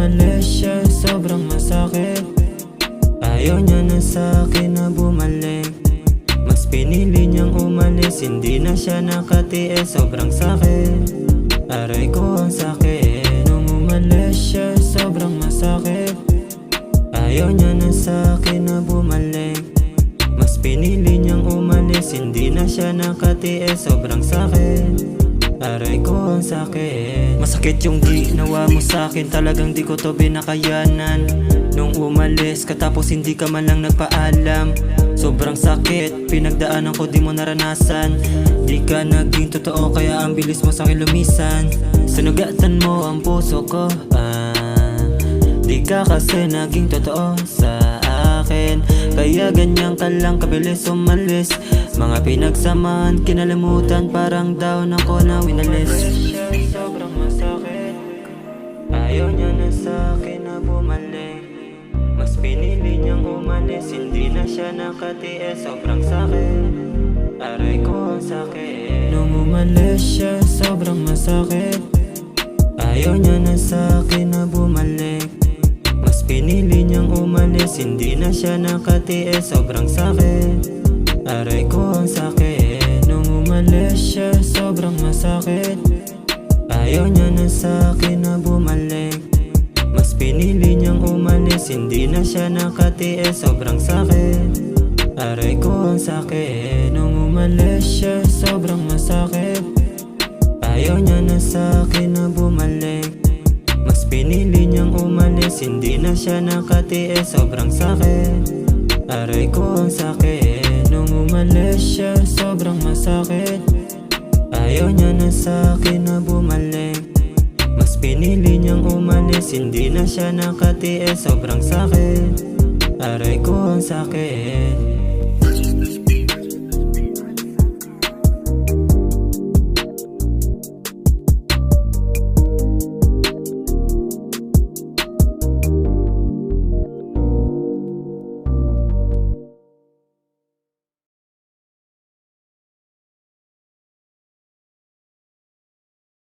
umalis siya, sobrang masakit. Ayaw niya na sa'kin na bumalik. Mas pinili niyang umalis, hindi na siya nakatiis, sobrang sakit. Aray ko ang sakit. Nung umalis siya, sobrang masakit. Ayaw niya na sa'kin na bumalik. Mas pinili niyang umalis, hindi na siya nakatiis, sobrang sakit. Aray ko ang sakit. Masakit yung ginawa mo sa'kin, talagang di ko to binakayanan. Nung umalis ka tapos hindi ka man lang nagpaalam. Sobrang sakit, pinagdaanan ko di mo naranasan. Di ka naging totoo kaya ang bilis mo sa'kin lumisan. Sinugatan mo ang puso ko, di ka kasi naging totoo sa akin. Kaya ganyan ka lang kabilis umalis. Mga pinagsamahan, kinalimutan, parang down ako na winalis. Sobrang masakit. Ayaw niya na sa'kin na bumalik. Mas pinili niyang umalis, hindi na siya nakatiis, sobrang sakit. Aray ko ang sakit. Nung umalis siya, sobrang masakit. Ayaw niya na sa'kin na bumalik. Mas pinili niyang umalis, hindi na siya nakatiis, sobrang sakit. Aray ko ang sakit. Nung umalis siya, sobrang masakit. Ayaw niya na sa'kin na bumalik. Mas pinili niyang umalis, hindi na siya nakatiis, sobrang sakit. Aray ko ang sakit. Nung umalis siya, sobrang masakit. Ayaw niya na sa'kin na bumalik. Mas pinili niyang umalis, hindi na siya nakatiis, sobrang sakit. Aray ko ang sakit. Nung umalis siya, sobrang masakit. Ayaw niya na sa'kin na bumalik. Mas pinili niyang umalis, hindi na siya nakatiis, sobrang sakit. Aray ko ang sakit.